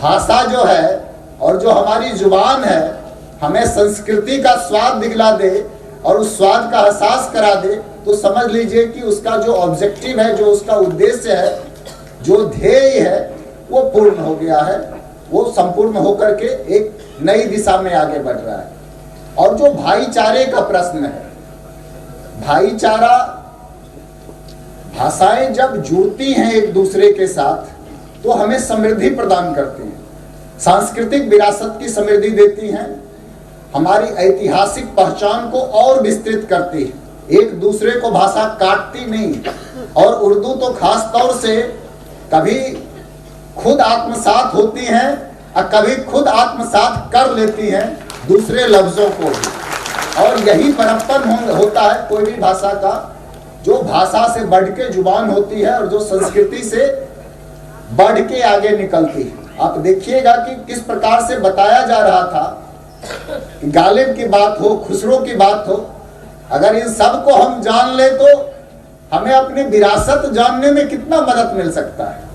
भाषा जो है और जो हमारी जुबान है हमें संस्कृति का स्वाद दिखला दे और उस स्वाद का एहसास करा दे, तो समझ लीजिए कि उसका जो ऑब्जेक्टिव है, जो उसका उद्देश्य है, जो ध्येय है, वो पूर्ण हो गया है। वो संपूर्ण होकर के एक नई दिशा में आगे बढ़ रहा है। और जो भाईचारे का प्रश्न है, भाईचारा, भाषाएं जब जुड़ती हैं एक दूसरे के साथ तो हमें समृद्धि प्रदान करती हैं, सांस्कृतिक विरासत की समृद्धि देती हैं, हमारी ऐतिहासिक पहचान को और विस्तृत करती है। एक दूसरे को भाषा काटती नहीं, और उर्दू तो खास तौर से कभी खुद आत्मसात होती हैं और कभी खुद आत्मसात कर लेती हैं दूसरे लफ्जों को भी। और यही परप्पन होता है कोई भी भाषा का, जो भाषा से बढ़ के जुबान होती है और जो संस्कृति से बढ़ के आगे निकलती है। आप देखिएगा कि किस प्रकार से बताया जा रहा था कि गालिब की बात हो, खुसरो की बात हो, अगर इन सब को हम जान ले तो हमें अपनी विरासत जानने में कितना मदद मिल सकता है।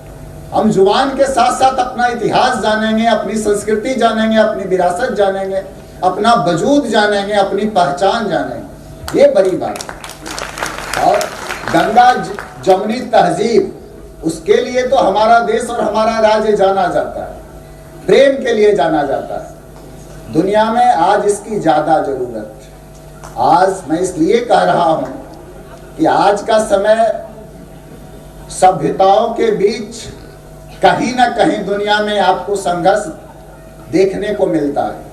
हम जुबान के साथ साथ अपना इतिहास जानेंगे, अपनी संस्कृति जानेंगे, अपनी विरासत जानेंगे, अपना वजूद जानेंगे, अपनी पहचान जानेंगे। ये बड़ी बात है। और गंगा जमुनी तहजीब, उसके लिए तो हमारा देश और हमारा राज्य जाना जाता है, प्रेम के लिए जाना जाता है। दुनिया में आज इसकी ज्यादा जरूरत है। आज मैं इसलिए कह रहा हूं कि आज का समय सभ्यताओं के बीच कहीं ना कहीं दुनिया में आपको संघर्ष देखने को मिलता है।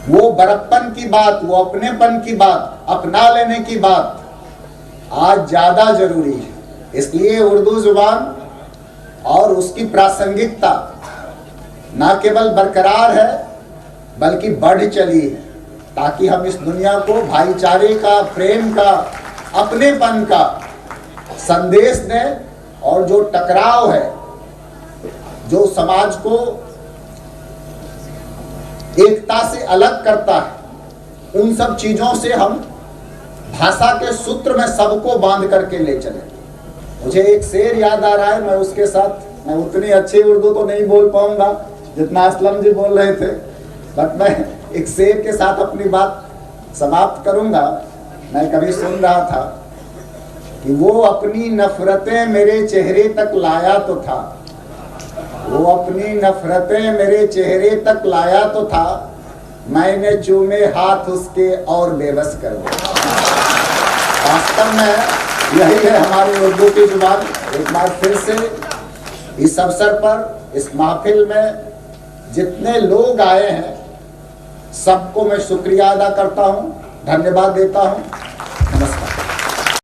वो बड़प्पन की बात, वो अपनेपन की बात, अपना लेने की बात आज ज्यादा जरूरी है। इसलिए उर्दू जुबान और उसकी प्रासंगिकता न केवल बरकरार है बल्कि बढ़ चली है, ताकि हम इस दुनिया को भाईचारे का, प्रेम का, अपनेपन का संदेश दें। और जो टकराव है, जो समाज को एकता से अलग करता है, उन सब चीजों से हम भाषा के सूत्र में सबको बांध करके ले चले। मुझे एक शेर याद आ रहा है, मैं उसके साथ, मैं उतनी अच्छी उर्दू तो नहीं बोल पाऊंगा जितना असलम जी बोल रहे थे, बट मैं एक शेर के साथ अपनी बात समाप्त करूंगा। मैं कभी सुन रहा था कि वो अपनी नफरतें मेरे चेहरे तक लाया तो था, वो अपनी नफरतें मेरे चेहरे तक लाया तो था, मैंने चूमे हाथ उसके और बेबस कर दिया। वास्तव में यही है हमारी उर्दू की जुबान। एक बार फिर से इस अवसर पर, इस महफिल में जितने लोग आए हैं सबको मैं शुक्रिया अदा करता हूं, धन्यवाद देता हूं। नमस्कार।